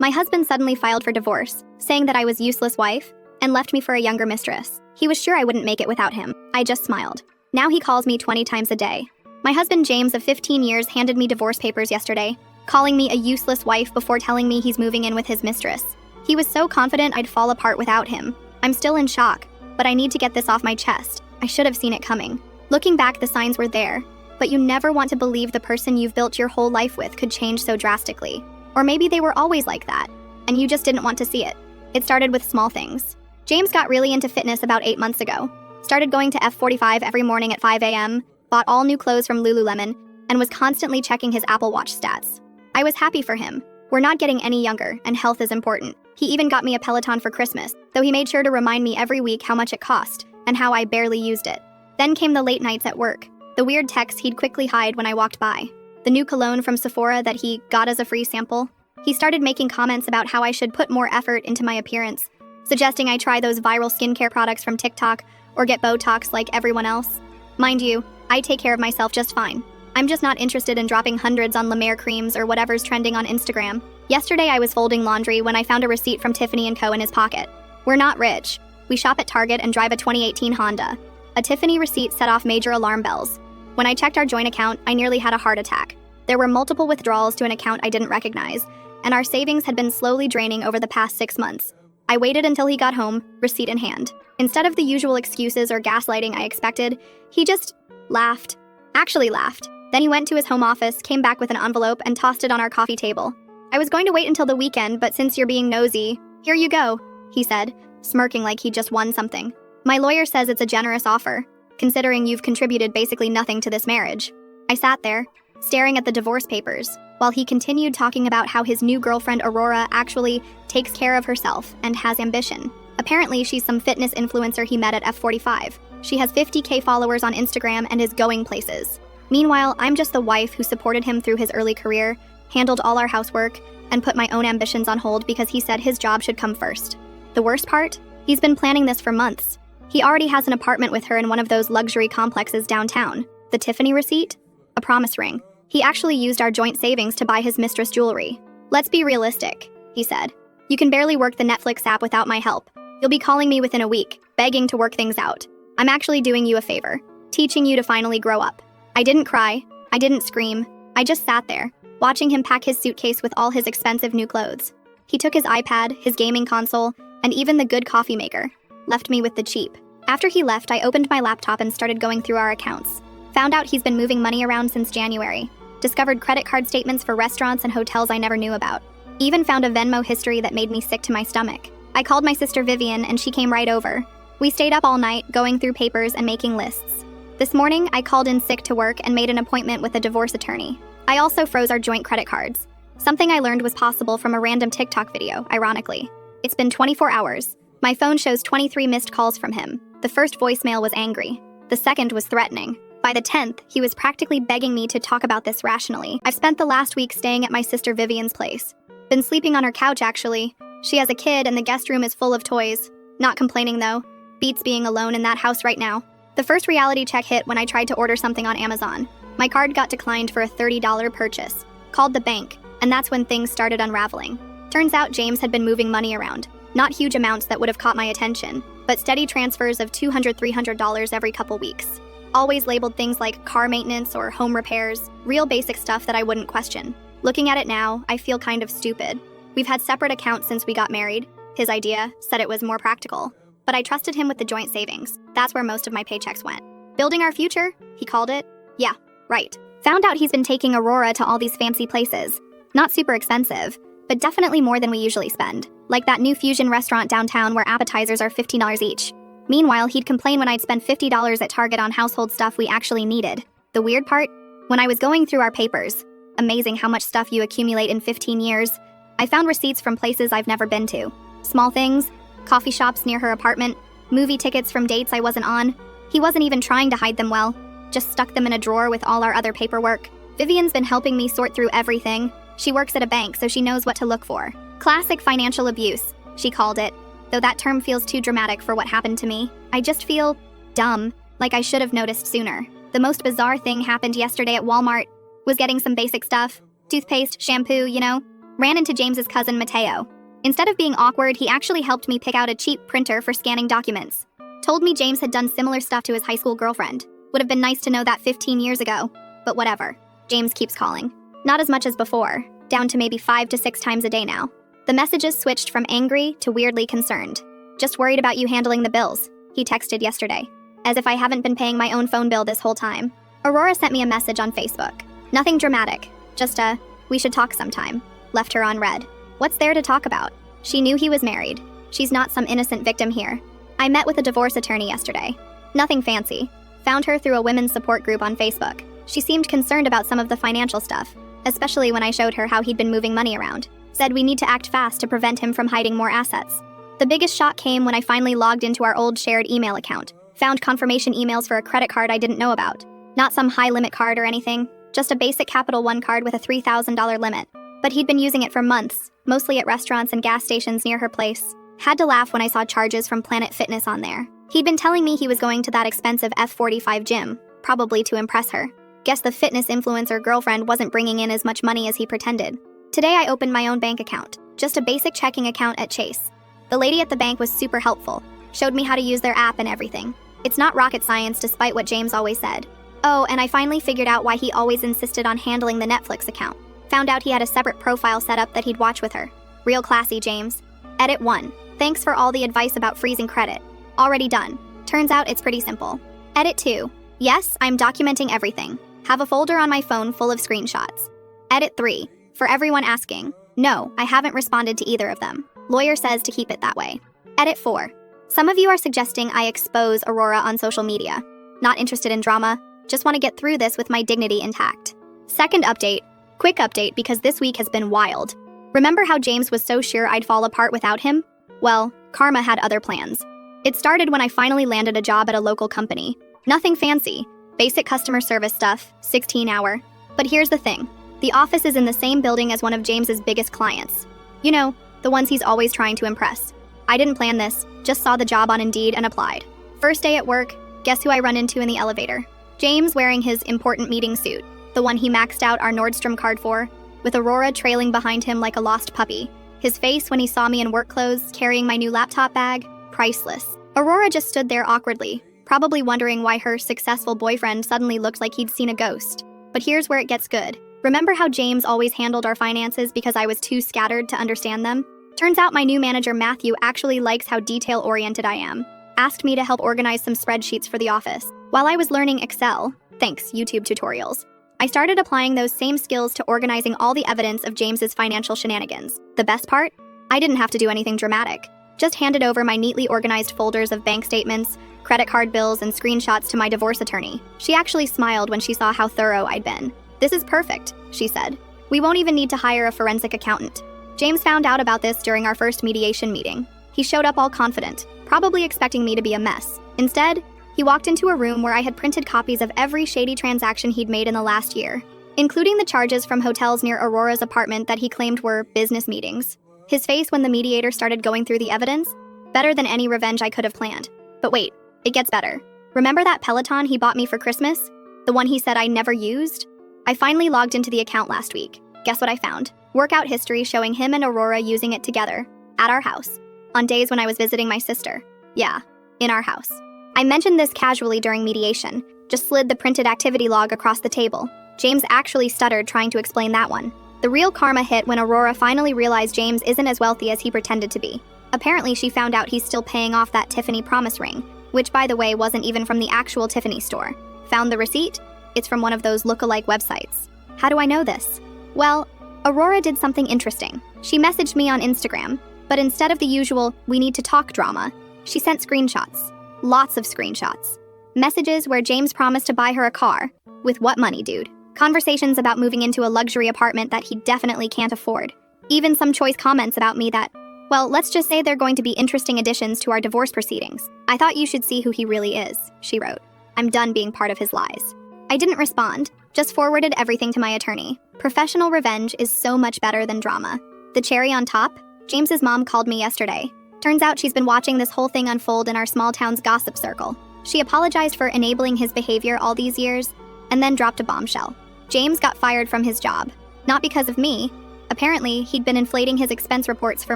My husband suddenly filed for divorce, saying that I was a useless wife and left me for a younger mistress. He was sure I wouldn't make it without him. I just smiled. Now he calls me 20 times a day. My husband James of 15 years handed me divorce papers yesterday, calling me a useless wife before telling me he's moving in with his mistress. He was so confident I'd fall apart without him. I'm still in shock, but I need to get this off my chest. I should have seen it coming. Looking back, the signs were there, but you never want to believe the person you've built your whole life with could change so drastically. Or maybe they were always like that, and you just didn't want to see it. It started with small things. James got really into fitness about 8 months ago. Started going to F45 every morning at 5 a.m., bought all new clothes from Lululemon, and was constantly checking his Apple Watch stats. I was happy for him. We're not getting any younger, and health is important. He even got me a Peloton for Christmas, though he made sure to remind me every week how much it cost, and how I barely used it. Then came the late nights at work, the weird texts he'd quickly hide when I walked by, the new cologne from Sephora that he got as a free sample. He started making comments about how I should put more effort into my appearance, suggesting I try those viral skincare products from TikTok or get Botox like everyone else. Mind you, I take care of myself just fine. I'm just not interested in dropping hundreds on La Mer creams or whatever's trending on Instagram. Yesterday I was folding laundry when I found a receipt from Tiffany & Co. in his pocket. We're not rich. We shop at Target and drive a 2018 Honda. A Tiffany receipt set off major alarm bells. When I checked our joint account, I nearly had a heart attack. There were multiple withdrawals to an account I didn't recognize, and our savings had been slowly draining over the past 6 months. I waited until he got home, receipt in hand. Instead of the usual excuses or gaslighting I expected, he just laughed. Actually laughed. Then he went to his home office, came back with an envelope, and tossed it on our coffee table. I was going to wait until the weekend, but since you're being nosy, here you go, he said, smirking like he'd just won something. My lawyer says it's a generous offer, considering you've contributed basically nothing to this marriage. I sat there, staring at the divorce papers, while he continued talking about how his new girlfriend Aurora actually takes care of herself and has ambition. Apparently, she's some fitness influencer he met at F45. She has 50K followers on Instagram and is going places. Meanwhile, I'm just the wife who supported him through his early career, handled all our housework, and put my own ambitions on hold because he said his job should come first. The worst part? He's been planning this for months. He already has an apartment with her in one of those luxury complexes downtown. The Tiffany receipt? A promise ring. He actually used our joint savings to buy his mistress jewelry. Let's be realistic, he said. You can barely work the Netflix app without my help. You'll be calling me within a week, begging to work things out. I'm actually doing you a favor, teaching you to finally grow up. I didn't cry. I didn't scream. I just sat there, watching him pack his suitcase with all his expensive new clothes. He took his iPad, his gaming console, and even the good coffee maker. Left me with the cheap. After he left, I opened my laptop and started going through our accounts. Found out he's been moving money around since January. Discovered credit card statements for restaurants and hotels I never knew about. Even found a Venmo history that made me sick to my stomach. I called my sister Vivian and she came right over. We stayed up all night, going through papers and making lists. This morning, I called in sick to work and made an appointment with a divorce attorney. I also froze our joint credit cards. Something I learned was possible from a random TikTok video, ironically. It's been 24 hours. My phone shows 23 missed calls from him. The first voicemail was angry. The second was threatening. By the 10th, he was practically begging me to talk about this rationally. I've spent the last week staying at my sister Vivian's place. Been sleeping on her couch, actually. She has a kid and the guest room is full of toys. Not complaining, though. Beats being alone in that house right now. The first reality check hit when I tried to order something on Amazon. My card got declined for a $30 purchase. Called the bank, and that's when things started unraveling. Turns out James had been moving money around. Not huge amounts that would have caught my attention, but steady transfers of $200, $300 every couple weeks. Always labeled things like car maintenance or home repairs, real basic stuff that I wouldn't question. Looking at it now, I feel kind of stupid. We've had separate accounts since we got married. His idea said it was more practical. But I trusted him with the joint savings. That's where most of my paychecks went. Building our future, he called it. Yeah, right. Found out he's been taking Aurora to all these fancy places. Not super expensive, but definitely more than we usually spend. Like that new fusion restaurant downtown where appetizers are $15 each. Meanwhile, he'd complain when I'd spend $50 at Target on household stuff we actually needed. The weird part? When I was going through our papers, amazing how much stuff you accumulate in 15 years, I found receipts from places I've never been to. Small things, coffee shops near her apartment, movie tickets from dates I wasn't on. He wasn't even trying to hide them well, just stuck them in a drawer with all our other paperwork. Vivian's been helping me sort through everything. She works at a bank, so she knows what to look for. Classic financial abuse, she called it, though that term feels too dramatic for what happened to me. I just feel dumb, like I should have noticed sooner. The most bizarre thing happened yesterday at Walmart. Was getting some basic stuff. Toothpaste, shampoo, you know. Ran into James's cousin Mateo. Instead of being awkward, he actually helped me pick out a cheap printer for scanning documents. Told me James had done similar stuff to his high school girlfriend. Would have been nice to know that 15 years ago. But whatever. James keeps calling. Not as much as before, down to maybe 5 to 6 times a day now. The messages switched from angry to weirdly concerned. Just worried about you handling the bills, he texted yesterday. As if I haven't been paying my own phone bill this whole time. Aurora sent me a message on Facebook. Nothing dramatic, just a, we should talk sometime. Left her on read. What's there to talk about? She knew he was married. She's not some innocent victim here. I met with a divorce attorney yesterday. Nothing fancy. Found her through a women's support group on Facebook. She seemed concerned about some of the financial stuff, especially when I showed her how he'd been moving money around. Said we need to act fast to prevent him from hiding more assets. The biggest shock came when I finally logged into our old shared email account. Found confirmation emails for a credit card I didn't know about. Not some high-limit card or anything, just a basic Capital One card with a $3,000 limit. But he'd been using it for months, mostly at restaurants and gas stations near her place. Had to laugh when I saw charges from Planet Fitness on there. He'd been telling me he was going to that expensive F45 gym, probably to impress her. Guess the fitness influencer girlfriend wasn't bringing in as much money as he pretended. Today I opened my own bank account, just a basic checking account at Chase. The lady at the bank was super helpful, showed me how to use their app and everything. It's not rocket science despite what James always said. Oh, and I finally figured out why he always insisted on handling the Netflix account. Found out he had a separate profile set up that he'd watch with her. Real classy, James. Edit 1. Thanks for all the advice about freezing credit. Already done. Turns out it's pretty simple. Edit 2. Yes, I'm documenting everything. Have a folder on my phone full of screenshots. Edit 3. For everyone asking, no, I haven't responded to either of them. Lawyer says to keep it that way. Edit 4. Some of you are suggesting I expose Aurora on social media. Not interested in drama, just want to get through this with my dignity intact. Second update. Quick update because this week has been wild. Remember how James was so sure I'd fall apart without him? Well, karma had other plans. It started when I finally landed a job at a local company. Nothing fancy. Basic customer service stuff, 16-hour. But here's the thing. The office is in the same building as one of James's biggest clients. You know, the ones he's always trying to impress. I didn't plan this, just saw the job on Indeed and applied. First day at work, guess who I run into in the elevator? James wearing his important meeting suit, the one he maxed out our Nordstrom card for, with Aurora trailing behind him like a lost puppy. His face when he saw me in work clothes, carrying my new laptop bag, priceless. Aurora just stood there awkwardly, probably wondering why her successful boyfriend suddenly looked like he'd seen a ghost. But here's where it gets good. Remember how James always handled our finances because I was too scattered to understand them? Turns out my new manager Matthew actually likes how detail-oriented I am. Asked me to help organize some spreadsheets for the office. While I was learning Excel, thanks YouTube tutorials, I started applying those same skills to organizing all the evidence of James's financial shenanigans. The best part? I didn't have to do anything dramatic. Just handed over my neatly organized folders of bank statements, credit card bills, and screenshots to my divorce attorney. She actually smiled when she saw how thorough I'd been. This is perfect, she said. We won't even need to hire a forensic accountant. James found out about this during our first mediation meeting. He showed up all confident, probably expecting me to be a mess. Instead, he walked into a room where I had printed copies of every shady transaction he'd made in the last year, including the charges from hotels near Aurora's apartment that he claimed were business meetings. His face when the mediator started going through the evidence? Better than any revenge I could have planned. But wait, it gets better. Remember that Peloton he bought me for Christmas? The one he said I never used? I finally logged into the account last week. Guess what I found? Workout history showing him and Aurora using it together, at our house, on days when I was visiting my sister. Yeah, in our house. I mentioned this casually during mediation, just slid the printed activity log across the table. James actually stuttered trying to explain that one. The real karma hit when Aurora finally realized James isn't as wealthy as he pretended to be. Apparently she found out he's still paying off that Tiffany promise ring, which by the way wasn't even from the actual Tiffany store. Found the receipt? It's from one of those look-alike websites. How do I know this? Well, Aurora did something interesting. She messaged me on Instagram, but instead of the usual, we need to talk drama, she sent screenshots. Lots of screenshots. Messages where James promised to buy her a car. With what money, dude? Conversations about moving into a luxury apartment that he definitely can't afford. Even some choice comments about me that, well, let's just say they're going to be interesting additions to our divorce proceedings. I thought you should see who he really is, she wrote. I'm done being part of his lies. I didn't respond, just forwarded everything to my attorney. Professional revenge is so much better than drama. The cherry on top? James's mom called me yesterday. Turns out she's been watching this whole thing unfold in our small town's gossip circle. She apologized for enabling his behavior all these years, and then dropped a bombshell. James got fired from his job. Not because of me, Apparently, he'd been inflating his expense reports for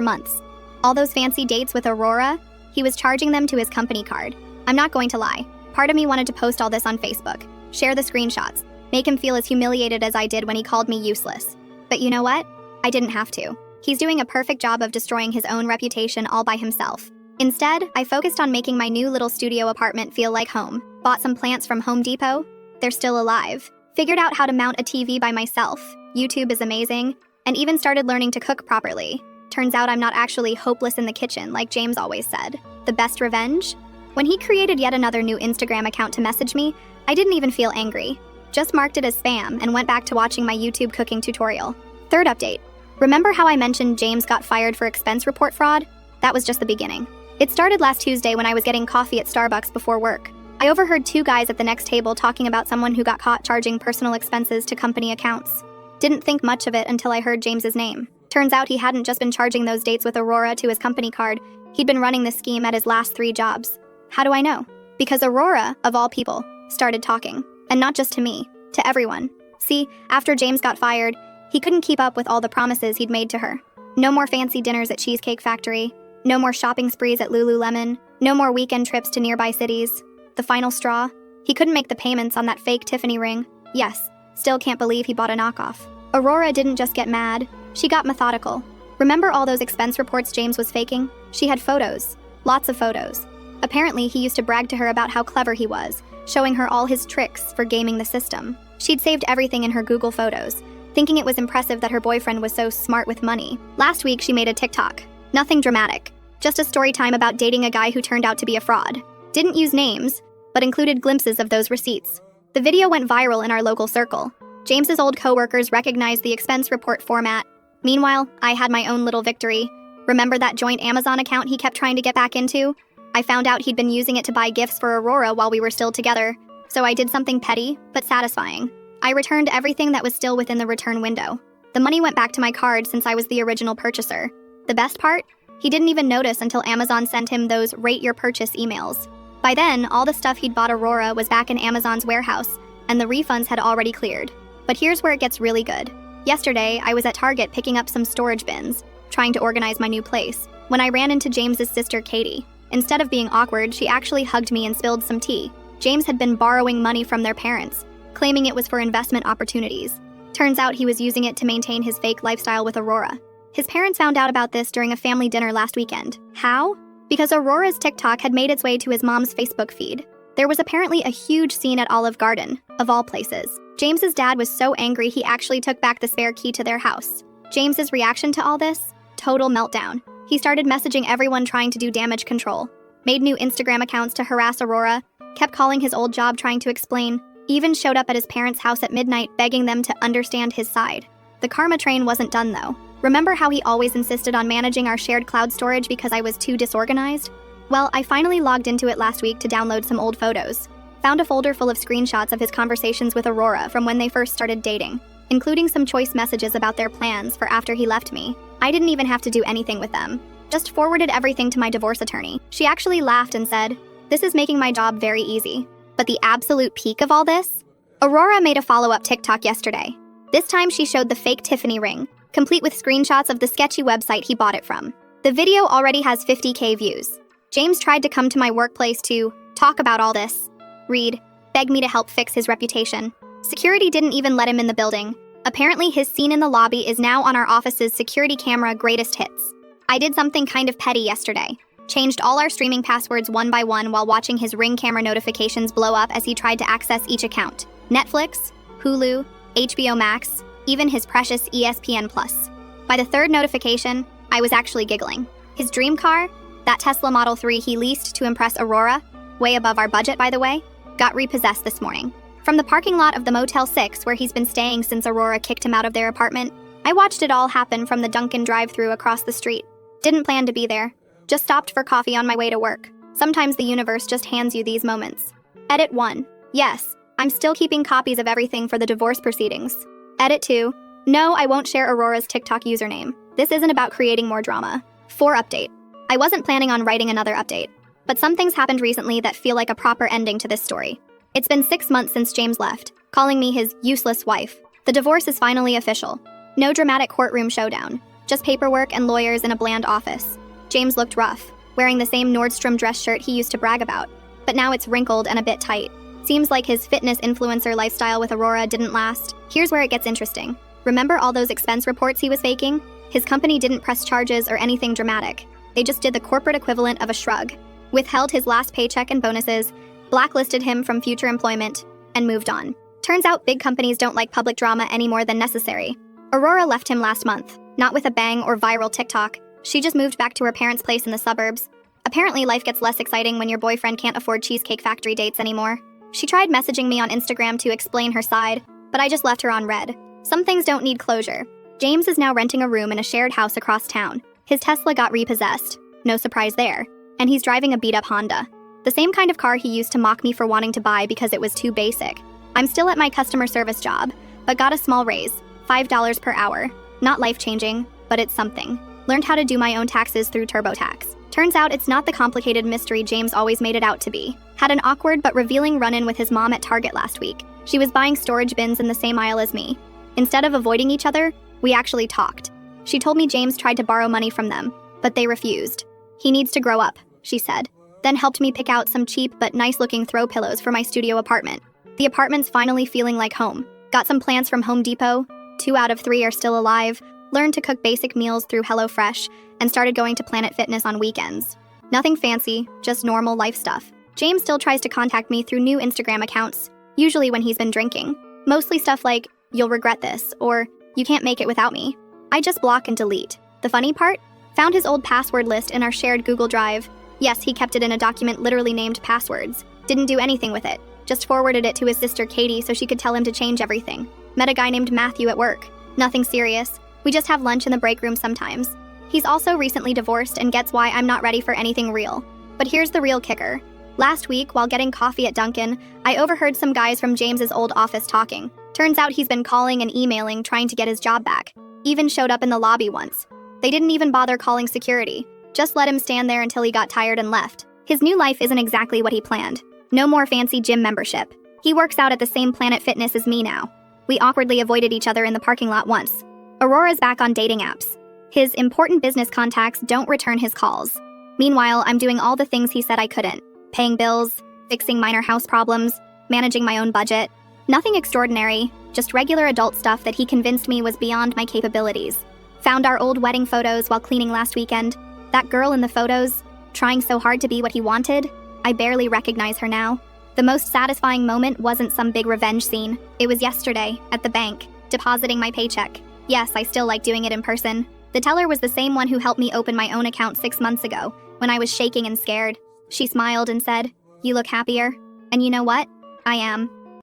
months. All those fancy dates with Aurora, he was charging them to his company card. I'm not going to lie. Part of me wanted to post all this on Facebook, share the screenshots, make him feel as humiliated as I did when he called me useless. But you know what? I didn't have to. He's doing a perfect job of destroying his own reputation all by himself. Instead, I focused on making my new little studio apartment feel like home. Bought some plants from Home Depot. They're still alive. Figured out how to mount a TV by myself. YouTube is amazing. And even started learning to cook properly. Turns out I'm not actually hopeless in the kitchen, like James always said. The best revenge? When he created yet another new Instagram account to message me, I didn't even feel angry. Just marked it as spam and went back to watching my YouTube cooking tutorial. Third update. Remember how I mentioned James got fired for expense report fraud? That was just the beginning. It started last Tuesday when I was getting coffee at Starbucks before work. I overheard two guys at the next table talking about someone who got caught charging personal expenses to company accounts. Didn't think much of it until I heard James's name. Turns out he hadn't just been charging those dates with Aurora to his company card, he'd been running this scheme at his last 3 jobs. How do I know? Because Aurora, of all people, started talking. And not just to me, to everyone. See, after James got fired, he couldn't keep up with all the promises he'd made to her. No more fancy dinners at Cheesecake Factory, no more shopping sprees at Lululemon, no more weekend trips to nearby cities. The final straw? He couldn't make the payments on that fake Tiffany ring. Yes, still can't believe he bought a knockoff. Aurora didn't just get mad, she got methodical. Remember all those expense reports James was faking? She had photos. Lots of photos. Apparently, he used to brag to her about how clever he was, showing her all his tricks for gaming the system. She'd saved everything in her Google Photos, thinking it was impressive that her boyfriend was so smart with money. Last week, she made a TikTok. Nothing dramatic. Just a story time about dating a guy who turned out to be a fraud. Didn't use names, but included glimpses of those receipts. The video went viral in our local circle. James's old coworkers recognized the expense report format. Meanwhile, I had my own little victory. Remember that joint Amazon account he kept trying to get back into? I found out he'd been using it to buy gifts for Aurora while we were still together, so I did something petty, but satisfying. I returned everything that was still within the return window. The money went back to my card since I was the original purchaser. The best part? He didn't even notice until Amazon sent him those rate your purchase emails. By then, all the stuff he'd bought Aurora was back in Amazon's warehouse, and the refunds had already cleared. But here's where it gets really good. Yesterday, I was at Target picking up some storage bins, trying to organize my new place, when I ran into James's sister, Katie. Instead of being awkward, she actually hugged me and spilled some tea. James had been borrowing money from their parents, claiming it was for investment opportunities. Turns out he was using it to maintain his fake lifestyle with Aurora. His parents found out about this during a family dinner last weekend. How? Because Aurora's TikTok had made its way to his mom's Facebook feed. There was apparently a huge scene at Olive Garden, of all places. James's dad was so angry he actually took back the spare key to their house. James's reaction to all this? Total meltdown. He started messaging everyone trying to do damage control, made new Instagram accounts to harass Aurora, kept calling his old job trying to explain, even showed up at his parents' house at midnight begging them to understand his side. The karma train wasn't done though. Remember how he always insisted on managing our shared cloud storage because I was too disorganized? Well, I finally logged into it last week to download some old photos. Found a folder full of screenshots of his conversations with Aurora from when they first started dating, including some choice messages about their plans for after he left me. I didn't even have to do anything with them. Just forwarded everything to my divorce attorney. She actually laughed and said, "This is making my job very easy." But the absolute peak of all this? Aurora made a follow-up TikTok yesterday. This time she showed the fake Tiffany ring, complete with screenshots of the sketchy website he bought it from. The video already has 50K views. James tried to come to my workplace to talk about all this. Read, beg me to help fix his reputation. Security didn't even let him in the building. Apparently his scene in the lobby is now on our office's security camera greatest hits. I did something kind of petty yesterday. Changed all our streaming passwords one by one while watching his Ring camera notifications blow up as he tried to access each account. Netflix, Hulu, HBO Max, even his precious ESPN Plus. By the third notification, I was actually giggling. His dream car, that Tesla Model 3 he leased to impress Aurora, way above our budget by the way, got repossessed this morning. From the parking lot of the Motel 6 where he's been staying since Aurora kicked him out of their apartment, I watched it all happen from the Dunkin' drive-thru across the street. Didn't plan to be there. Just stopped for coffee on my way to work. Sometimes the universe just hands you these moments. Edit 1. Yes, I'm still keeping copies of everything for the divorce proceedings. Edit 2. No, I won't share Aurora's TikTok username. This isn't about creating more drama. 4 update. I wasn't planning on writing another update, but some things happened recently that feel like a proper ending to this story. It's been 6 months since James left, calling me his useless wife. The divorce is finally official. No dramatic courtroom showdown, just paperwork and lawyers in a bland office. James looked rough, wearing the same Nordstrom dress shirt he used to brag about, but now it's wrinkled and a bit tight. Seems like his fitness influencer lifestyle with Aurora didn't last. Here's where it gets interesting. Remember all those expense reports he was faking? His company didn't press charges or anything dramatic. They just did the corporate equivalent of a shrug, withheld his last paycheck and bonuses, blacklisted him from future employment, and moved on. Turns out big companies don't like public drama any more than necessary. Aurora left him last month, not with a bang or viral TikTok. She just moved back to her parents' place in the suburbs. Apparently, life gets less exciting when your boyfriend can't afford Cheesecake Factory dates anymore. She tried messaging me on Instagram to explain her side, but I just left her on red. Some things don't need closure. James is now renting a room in a shared house across town. His Tesla got repossessed. No surprise there. And he's driving a beat-up Honda. The same kind of car he used to mock me for wanting to buy because it was too basic. I'm still at my customer service job, but got a small raise, $5 per hour. Not life-changing, but it's something. Learned how to do my own taxes through TurboTax. Turns out it's not the complicated mystery James always made it out to be. Had an awkward but revealing run-in with his mom at Target last week. She was buying storage bins in the same aisle as me. Instead of avoiding each other, we actually talked. She told me James tried to borrow money from them, but they refused. He needs to grow up, she said. Then helped me pick out some cheap but nice-looking throw pillows for my studio apartment. The apartment's finally feeling like home. Got some plants from Home Depot. 2 out of 3 are still alive. Learned to cook basic meals through HelloFresh, and started going to Planet Fitness on weekends. Nothing fancy, just normal life stuff. James still tries to contact me through new Instagram accounts, usually when he's been drinking. Mostly stuff like, "You'll regret this," or "You can't make it without me." I just block and delete. The funny part? Found his old password list in our shared Google Drive. Yes, he kept it in a document literally named Passwords. Didn't do anything with it. Just forwarded it to his sister Katie so she could tell him to change everything. Met a guy named Matthew at work. Nothing serious. We just have lunch in the break room sometimes. He's also recently divorced and gets why I'm not ready for anything real. But here's the real kicker. Last week, while getting coffee at Dunkin', I overheard some guys from James's old office talking. Turns out he's been calling and emailing trying to get his job back. Even showed up in the lobby once. They didn't even bother calling security. Just let him stand there until he got tired and left. His new life isn't exactly what he planned. No more fancy gym membership. He works out at the same Planet Fitness as me now. We awkwardly avoided each other in the parking lot once. Aurora's back on dating apps. His important business contacts don't return his calls. Meanwhile, I'm doing all the things he said I couldn't. Paying bills, fixing minor house problems, managing my own budget. Nothing extraordinary, just regular adult stuff that he convinced me was beyond my capabilities. Found our old wedding photos while cleaning last weekend. That girl in the photos, trying so hard to be what he wanted, I barely recognize her now. The most satisfying moment wasn't some big revenge scene. It was yesterday, at the bank, depositing my paycheck. Yes, I still like doing it in person. The teller was the same one who helped me open my own account 6 months ago, when I was shaking and scared. She smiled and said, "You look happier." And you know what? I am.